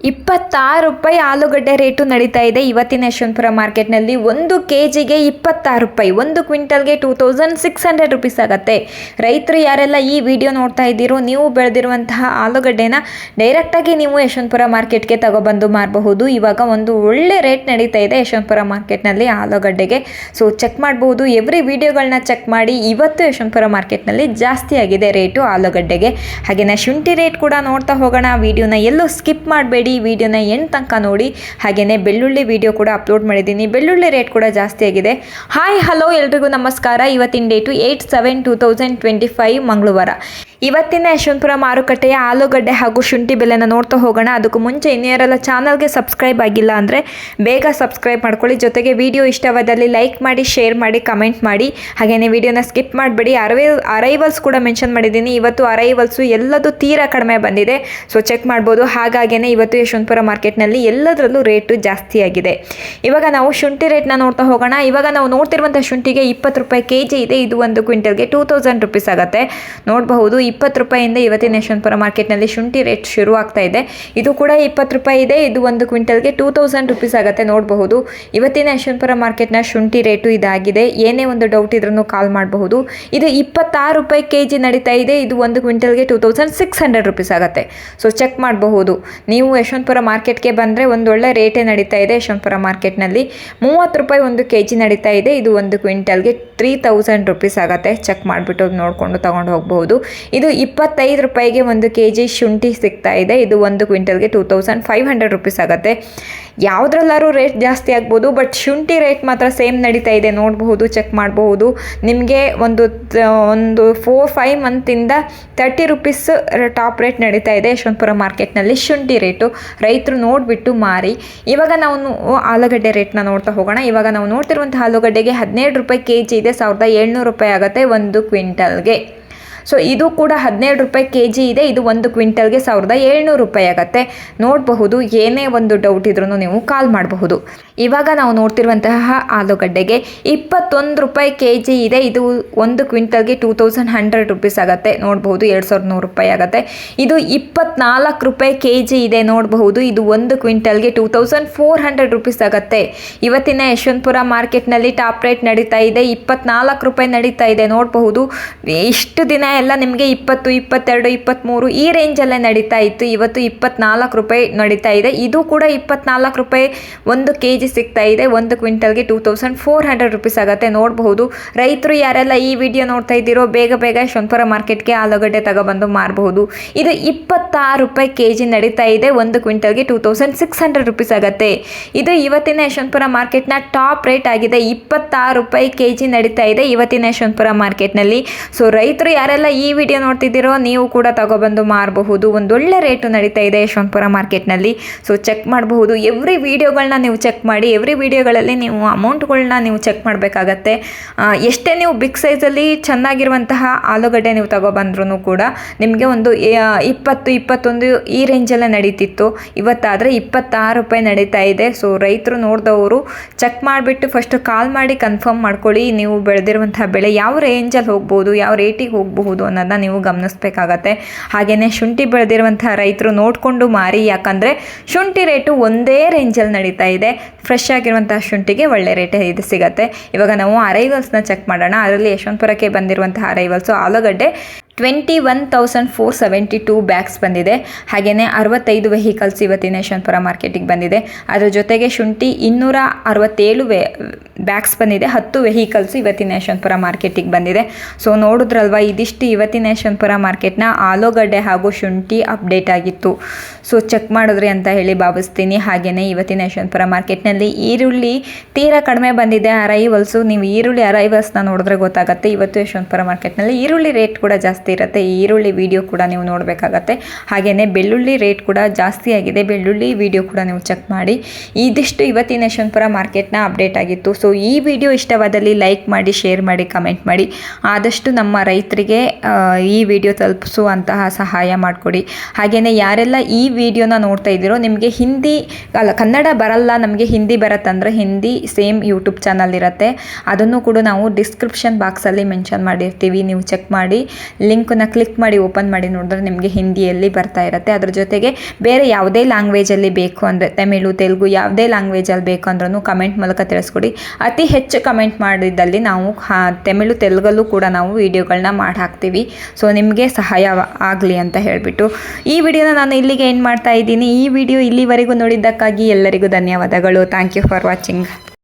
₹26 ಆಲೂಗಡ್ಡೆ ರೇಟು ನಡೀತಾ ಇದೆ ಇವತ್ತಿನ ಯಶವಂತಪುರ ಮಾರ್ಕೆಟ್ನಲ್ಲಿ. 1 kgಗೆ ₹26, 1 ಕ್ವಿಂಟಲ್ಗೆ ₹2600 ಆಗುತ್ತೆ. ರೈತರು ಯಾರೆಲ್ಲ ಈ ವಿಡಿಯೋ ನೋಡ್ತಾ ಇದ್ದೀರೋ, ನೀವು ಬೆಳೆದಿರುವಂತಹ ಆಲೂಗಡ್ಡೆನ ಡೈರೆಕ್ಟಾಗಿ ನೀವು ಯಶವಂತಪುರ ಮಾರ್ಕೆಟ್ಗೆ ತಗೊಬಂದು ಮಾರಬಹುದು. ಇವಾಗ ಒಂದು ಒಳ್ಳೆ ರೇಟ್ ನಡೀತಾ ಇದೆ ಯಶವಂತಪುರ ಮಾರ್ಕೆಟ್ನಲ್ಲಿ ಆಲೂಗಡ್ಡೆಗೆ. ಸೊ ಚೆಕ್ ಮಾಡಬಹುದು, ಎವ್ರಿ ವಿಡಿಯೋಗಳನ್ನ ಚೆಕ್ ಮಾಡಿ. ಇವತ್ತು ಯಶವಂತಪುರ ಮಾರ್ಕೆಟ್ನಲ್ಲಿ ಜಾಸ್ತಿ ಆಗಿದೆ ರೇಟು ಆಲೂಗಡ್ಡೆಗೆ. ಹಾಗೆಯೇ ಶುಂಠಿ ರೇಟ್ ಕೂಡ ನೋಡ್ತಾ ಹೋಗೋಣ. ವಿಡಿಯೋನ ಎಲ್ಲೂ ಸ್ಕಿಪ್ ಮಾಡಬೇಡಿ, ವಿಡಿಯೋನ ಎಂಡ್ ತನಕ ನೋಡಿ. ಹಾಗೆಯೇ ಬೆಳ್ಳುಳ್ಳಿ ವಿಡಿಯೋ ಕೂಡ ಅಪ್ಲೋಡ್ ಮಾಡಿದ್ದೀನಿ, ಬೆಳ್ಳುಳ್ಳಿ ರೇಟ್ ಕೂಡ ಜಾಸ್ತಿ ಆಗಿದೆ. ಹಾಯ್ ಹಲೋ ಎಲ್ರಿಗೂ ನಮಸ್ಕಾರ. ಇವತ್ತಿನ ಡೇಟು 8/7/2025 ಮಂಗಳವಾರ. ಇವತ್ತಿನ ಯಶವಂತಪುರ ಮಾರುಕಟ್ಟೆಯ ಆಲೂಗಡ್ಡೆ ಹಾಗೂ ಶುಂಠಿ ಬೆಲೆನ ನೋಡ್ತಾ ಹೋಗೋಣ. ಅದಕ್ಕೂ ಮುಂಚೆ ಇನ್ನೇರೆಲ್ಲ ಚಾನಲ್ಗೆ ಸಬ್ಸ್ಕ್ರೈಬ್ ಆಗಿಲ್ಲ ಅಂದರೆ ಬೇಗ ಸಬ್ಸ್ಕ್ರೈಬ್ ಮಾಡ್ಕೊಳ್ಳಿ. ಜೊತೆಗೆ ವಿಡಿಯೋ ಇಷ್ಟವಾದಲ್ಲಿ ಲೈಕ್ ಮಾಡಿ, ಶೇರ್ ಮಾಡಿ, ಕಮೆಂಟ್ ಮಾಡಿ. ಹಾಗೆಯೇ ವಿಡಿಯೋನ ಸ್ಕಿಪ್ ಮಾಡಬೇಡಿ. ಅರೈವಲ್ಸ್ ಕೂಡ ಮೆನ್ಷನ್ ಮಾಡಿದ್ದೀನಿ. ಇವತ್ತು ಅರೈವಲ್ಸು ಎಲ್ಲದೂ ತೀರಾ ಕಡಿಮೆ ಬಂದಿದೆ, ಸೊ ಚೆಕ್ ಮಾಡ್ಬೋದು. ಹಾಗಾಗೇ ಇವತ್ತು ಯಶವಂತಪುರ ಮಾರ್ಕೆಟ್ನಲ್ಲಿ ಎಲ್ಲದರಲ್ಲೂ ರೇಟು ಜಾಸ್ತಿ ಆಗಿದೆ. ಇವಾಗ ನಾವು ಶುಂಠಿ ರೇಟ್ನ ನೋಡ್ತಾ ಹೋಗೋಣ. ಇವಾಗ ನಾವು ನೋಡ್ತಿರುವಂಥ ಶುಂಠಿಗೆ ₹20 kg ಇದೆ. ಇದು 1 ಕ್ವಿಂಟಲ್ಗೆ ₹2000 ಆಗುತ್ತೆ. ನೋಡಬಹುದು, ₹20 ಇವತ್ತಿನ ಯಶವಂತಪುರ ಮಾರ್ಕೆಟ್ನಲ್ಲಿ ಶುಂಠಿ ರೇಟ್ ಶುರು ಆಗ್ತಾ ಇದೆ. ಇದು ಕೂಡ ₹20 ಇದೆ. ಇದು 1 ಕ್ವಿಂಟಲ್ಗೆ ₹2000 ಆಗುತ್ತೆ. ನೋಡಬಹುದು, ಇವತ್ತಿನ ಯಶವಂತಪುರ ಮಾರ್ಕೆಟ್ನ ಶುಂಠಿ ರೇಟು ಇದಾಗಿದೆ. ಏನೇ ಒಂದು ಡೌಟ್ ಇದ್ರೂ ಕಾಲ್ ಮಾಡಬಹುದು. ಇದು ₹26 kg ನಡೀತಾ ಇದೆ. ಇದು 1 ಕ್ವಿಂಟಲ್ಗೆ ₹2600 ಆಗುತ್ತೆ. ಸೊ ಚೆಕ್ ಮಾಡಬಹುದು. ನೀವು ಯಶವಂತಪುರ ಮಾರ್ಕೆಟ್ಗೆ ಬಂದರೆ ಒಂದೊಳ್ಳೆ ರೇಟೇ ನಡೀತಾ ಇದೆ. ಯಶವಂತಪುರ ಮಾರ್ಕೆಟ್ನಲ್ಲಿ ₹30 1 kg ನಡೀತಾ ಇದೆ. ಇದು 1 ಕ್ವಿಂಟಲ್ಗೆ ₹3000 ಆಗುತ್ತೆ. ಚೆಕ್ ಮಾಡಿಬಿಟ್ಟು ನೋಡಿಕೊಂಡು ತಗೊಂಡು ಹೋಗಬಹುದು. ಇದು ₹25 1 kg ಶುಂಠಿ ಸಿಗ್ತಾ ಇದೆ. ಇದು 1 ಕ್ವಿಂಟಲ್ಗೆ ₹2500 ಆಗುತ್ತೆ. ಯಾವುದ್ರಲ್ಲಾರು ರೇಟ್ ಜಾಸ್ತಿ ಆಗ್ಬೋದು, ಬಟ್ ಶುಂಠಿ ರೇಟ್ ಮಾತ್ರ ಸೇಮ್ ನಡೀತಾ ಇದೆ. ನೋಡಬಹುದು, ಚೆಕ್ ಮಾಡಬಹುದು. ನಿಮಗೆ ಒಂದು 4-5 ಮಂತಿಂದ ₹30 ಟಾಪ್ ರೇಟ್ ನಡೀತಾ ಇದೆ ಯಶವಂತಪುರ ಮಾರ್ಕೆಟ್ನಲ್ಲಿ ಶುಂಠಿ ರೇಟು. ರೈತರು ನೋಡಿಬಿಟ್ಟು ಮಾರಿ. ಇವಾಗ ನಾವು ಆಲೂಗಡ್ಡೆ ರೇಟ್ನ ನೋಡ್ತಾ ಹೋಗೋಣ. ಇವಾಗ ನಾವು ನೋಡ್ತಿರುವಂಥ ಆಲೂಗಡ್ಡೆಗೆ ₹17 kg ಇದೆ. ₹1700 ಆಗುತ್ತೆ 1 ಕ್ವಿಂಟಲ್ಗೆ. ಸೊ ಇದು ಕೂಡ ₹17 kg ಇದೆ. ಇದು 1 ಕ್ವಿಂಟಲ್ಗೆ ₹1700 ಆಗುತ್ತೆ. ನೋಡಬಹುದು, ಏನೇ ಒಂದು ಡೌಟ್ ಇದ್ರೂ ನೀವು ಕಾಲ್ ಮಾಡಬಹುದು. ಇವಾಗ ನಾವು ನೋಡ್ತಿರುವಂತಹ ಆಲೂಗಡ್ಡೆಗೆ ₹21 kg ಇದೆ. ಇದು 1 ಕ್ವಿಂಟಲ್ಗೆ ₹2100 ಆಗುತ್ತೆ. ನೋಡಬಹುದು, ₹2100 ಆಗುತ್ತೆ. ಇದು ₹24 kg ಇದೆ. ನೋಡಬಹುದು, ಇದು 1 ಕ್ವಿಂಟಲ್ಗೆ ₹2400 ಆಗುತ್ತೆ. ಇವತ್ತಿನ ಯಶವಂತಪುರ ಮಾರ್ಕೆಟ್ನಲ್ಲಿ ಟಾಪ್ ರೇಟ್ ನಡೀತಾ ಇದೆ. ₹24 ನಡೀತಾ ಇದೆ. ನೋಡಬಹುದು, ಇಷ್ಟು ದಿನ ಎಲ್ಲ ನಿಮಗೆ 20, 22, 23 ಈ ರೇಂಜಲ್ಲೇ ನಡೀತಾ ಇತ್ತು. ಇವತ್ತು ₹24 ನಡೀತಾ ಇದೆ. ಇದು ಕೂಡ ₹24 1 kg ಸಿಗ್ತಾ ಇದೆ. 1 ಕ್ವಿಂಟಲ್ಗೆ ₹2400 ಆಗುತ್ತೆ. ನೋಡಬಹುದು, ರೈತರು ಯಾರೆಲ್ಲ ಈ ವಿಡಿಯೋ ನೋಡ್ತಾ ಇದ್ದೀರೋ ಬೇಗ ಯಶವಂತಪುರ ಮಾರ್ಕೆಟ್ಗೆ ಆಲೂಗಡ್ಡೆ ತಗೊಬಂದು ಮಾರಬಹುದು. ಇದು ₹26 kg ನಡೀತಾ ಇದೆ. 1 ಕ್ವಿಂಟಲ್ಗೆ ₹2600 ಆಗುತ್ತೆ. ಇದು ಇವತ್ತಿನ ಯಶವಂತಪುರ ಮಾರ್ಕೆಟ್ನ ಟಾಪ್ ರೇಟ್ ಆಗಿದೆ. ₹26 kg ನಡೀತಾ ಇದೆ ಇವತ್ತಿನ ಯಶವಂತಪುರ ಮಾರ್ಕೆಟ್ನಲ್ಲಿ. ಸೊ ರೈತರು ಯಾರೆಲ್ಲ ಈ ವಿಡಿಯೋ ನೋಡ್ತಿದ್ದೀರೋ ನೀವು ಕೂಡ ತಗೊಬಂದು ಮಾರಬಹುದು. ಒಂದೊಳ್ಳೆ ರೇಟು ನಡೀತಾ ಇದೆ ಯಶವಂತಪುರ ಮಾರ್ಕೆಟ್ನಲ್ಲಿ. ಸೊ ಚೆಕ್ ಮಾಡಬಹುದು. ಎವ್ರಿ ವಿಡಿಯೋಗಳನ್ನ ನೀವು ಚೆಕ್ ಮಾಡಿ. ಎವ್ರಿ ವಿಡಿಯೋಗಳಲ್ಲಿ ನೀವು ಅಮೌಂಟ್ಗಳನ್ನ ನೀವು ಚೆಕ್ ಮಾಡಬೇಕಾಗತ್ತೆ. ಎಷ್ಟೇ ನೀವು ಬಿಗ್ ಸೈಜಲ್ಲಿ ಚೆನ್ನಾಗಿರುವಂತಹ ಆಲೂಗಡ್ಡೆ ನೀವು ತಗೊಬಂದ್ರೂ ಕೂಡ ನಿಮಗೆ ಒಂದು 20, 21 ಈ ರೇಂಜಲ್ಲೇ ನಡೀತಿತ್ತು. ಇವತ್ತಾದರೆ ₹26 ನಡೀತಾ ಇದೆ. ಸೊ ರೈತರು ನೋಡಿದವರು ಚೆಕ್ ಮಾಡಿಬಿಟ್ಟು ಫಸ್ಟ್ ಕಾಲ್ ಮಾಡಿ ಕನ್ಫರ್ಮ್ ಮಾಡ್ಕೊಳ್ಳಿ. ನೀವು ಬೆಳೆದಿರುವಂತಹ ಬೆಳೆ ಯಾವ ರೇಂಜಲ್ಲಿ ಹೋಗ್ಬೋದು, ಯಾವ ರೇಟಿಗೆ ಹೋಗಬಹುದು ಅನ್ನೋದನ್ನ ನೀವು ಗಮನಿಸಬೇಕಾಗತ್ತೆ. ಹಾಗೆಯೇ ಶುಂಠಿ ಬೆಳೆದಿರುವಂತಹ ರೈತರು ನೋಡಿಕೊಂಡು ಮಾರಿ. ಯಾಕಂದರೆ ಶುಂಠಿ ರೇಟು ಒಂದೇ ರೇಂಜಲ್ಲಿ ನಡೀತಾ ಇದೆ. ಫ್ರೆಶ್ ಆಗಿರುವಂತಹ ಶುಂಠಿಗೆ ಒಳ್ಳೆ ರೇಟ್ ಇದು ಸಿಗುತ್ತೆ. ಇವಾಗ ನಾವು ಅರೈವಲ್ಸ್ನ ಚೆಕ್ ಮಾಡೋಣ. ಅದರಲ್ಲಿ ಯಶವಂತಪುರಕ್ಕೆ ಬಂದಿರುವಂತಹ ಅರೈವಲ್ಸು ಆಲೂಗಡ್ಡೆ 21,472 ಬ್ಯಾಗ್ಸ್ ಬಂದಿದೆ. ಹಾಗೆಯೇ 65 ವೆಹಿಕಲ್ಸ್ ಇವತ್ತಿನ ಯಶವಂತಪುರ ಮಾರ್ಕೆಟಿಗೆ ಬಂದಿದೆ. ಅದರ ಜೊತೆಗೆ ಶುಂಠಿ 267 ಬ್ಯಾಗ್ಸ್ ಬಂದಿದೆ. 10 ವೆಹಿಕಲ್ಸ್ ಇವತ್ತಿನ ಯಶವಂತಪುರ ಮಾರ್ಕೆಟಿಗೆ ಬಂದಿದೆ. ಸೊ ನೋಡಿದ್ರಲ್ವ, ಇದಿಷ್ಟು ಇವತ್ತಿನ ಯಶವಂತಪುರ ಮಾರ್ಕೆಟ್ನ ಆಲೂಗಡ್ಡೆ ಹಾಗೂ ಶುಂಠಿ ಅಪ್ಡೇಟ್ ಆಗಿತ್ತು. ಸೊ ಚೆಕ್ ಮಾಡಿದ್ರಿ ಅಂತ ಹೇಳಿ ಭಾವಿಸ್ತೀನಿ. ಹಾಗೆಯೇ ಇವತ್ತಿನ ಯಶವಂತಪುರ ಮಾರ್ಕೆಟ್ನಲ್ಲಿ ಈರುಳ್ಳಿ ತೀರಾ ಕಡಿಮೆ ಬಂದಿದೆ. ಅರೈವಲ್ಸು, ನೀವು ಈರುಳ್ಳಿ ಅರೈವಲ್ಸ್ನ ನೋಡಿದ್ರೆ ಗೊತ್ತಾಗುತ್ತೆ. ಇವತ್ತು ಯಶವಂತಪುರ ಮಾರ್ಕೆಟ್ನಲ್ಲಿ ಈರುಳ್ಳಿ ರೇಟ್ ಕೂಡ ಜಾಸ್ತಿ ಇರುತ್ತೆ. ಈರುಳ್ಳಿ ವಿಡಿಯೋ ಕೂಡ ನೀವು ನೋಡಬೇಕಾಗತ್ತೆ. ಹಾಗೆಯೇ ಬೆಳ್ಳುಳ್ಳಿ ರೇಟ್ ಕೂಡ ಜಾಸ್ತಿ ಆಗಿದೆ. ಬೆಳ್ಳುಳ್ಳಿ ವಿಡಿಯೋ ಕೂಡ ನೀವು ಚೆಕ್ ಮಾಡಿ. ಇದಿಷ್ಟು ಇವತ್ತಿನ ಯಶವಂತಪುರ ಮಾರ್ಕೆಟ್ನ ಅಪ್ಡೇಟ್ ಆಗಿತ್ತು. ಸೊ ಈ ವಿಡಿಯೋ ಇಷ್ಟವಾದಲ್ಲಿ ಲೈಕ್ ಮಾಡಿ, ಶೇರ್ ಮಾಡಿ, ಕಮೆಂಟ್ ಮಾಡಿ. ಆದಷ್ಟು ನಮ್ಮ ರೈತರಿಗೆ ಈ ವಿಡಿಯೋ ತಲುಪಿಸುವಂತಹ ಸಹಾಯ ಮಾಡಿಕೊಡಿ. ಹಾಗೆಯೇ ಯಾರೆಲ್ಲ ಈ ವಿಡಿಯೋನ ನೋಡ್ತಾ ಇದ್ದೀರೋ, ನಿಮಗೆ ಕನ್ನಡ ಬರಲ್ಲ, ನಮಗೆ ಹಿಂದಿ ಬರುತ್ತಂದರೆ ಹಿಂದಿ ಸೇಮ್ ಯೂಟ್ಯೂಬ್ ಚಾನಲ್ ಇರುತ್ತೆ, ಅದನ್ನು ಕೂಡ ನಾವು ಡಿಸ್ಕ್ರಿಪ್ಷನ್ ಬಾಕ್ಸಲ್ಲಿ ಮೆನ್ಷನ್ ಮಾಡಿರ್ತೀವಿ. ನೀವು ಚೆಕ್ ಮಾಡಿ ಲಿಂಕನ್ನ ಕ್ಲಿಕ್ ಮಾಡಿ ಓಪನ್ ಮಾಡಿ ನೋಡಿದ್ರೆ ನಿಮಗೆ ಹಿಂದಿಯಲ್ಲಿ ಬರ್ತಾ ಇರುತ್ತೆ. ಅದ್ರ ಜೊತೆಗೆ ಬೇರೆ ಯಾವುದೇ ಲ್ಯಾಂಗ್ವೇಜಲ್ಲಿ ಬೇಕು ಅಂದರೆ ತಮಿಳು, ತೆಲುಗು ಯಾವುದೇ ಲ್ಯಾಂಗ್ವೇಜಲ್ಲಿ ಬೇಕು ಅಂದ್ರೂ ಕಮೆಂಟ್ ಮೂಲಕ ತಿಳಿಸ್ಕೊಡಿ. ಅತಿ ಹೆಚ್ಚು ಕಮೆಂಟ್ ಮಾಡಿದ್ದಲ್ಲಿ ನಾವು ತಮಿಳು, ತೆಲುಗಲ್ಲೂ ಕೂಡ ನಾವು ವಿಡಿಯೋಗಳನ್ನ ಮಾಡಿ ಹಾಕ್ತೀವಿ. ಸೊ ನಿಮಗೆ ಸಹಾಯ ಆಗಲಿ ಅಂತ ಹೇಳಿಬಿಟ್ಟು ಈ ವಿಡಿಯೋನ ನಾನು ಇಲ್ಲಿಗೆ ಎಂಡ್ ಮಾಡ್ತಾ ಇದ್ದೀನಿ. ಈ ವಿಡಿಯೋ ಇಲ್ಲಿವರೆಗೂ ನೋಡಿದ್ದಕ್ಕಾಗಿ ಎಲ್ಲರಿಗೂ ಧನ್ಯವಾದಗಳು. Thank you for watching.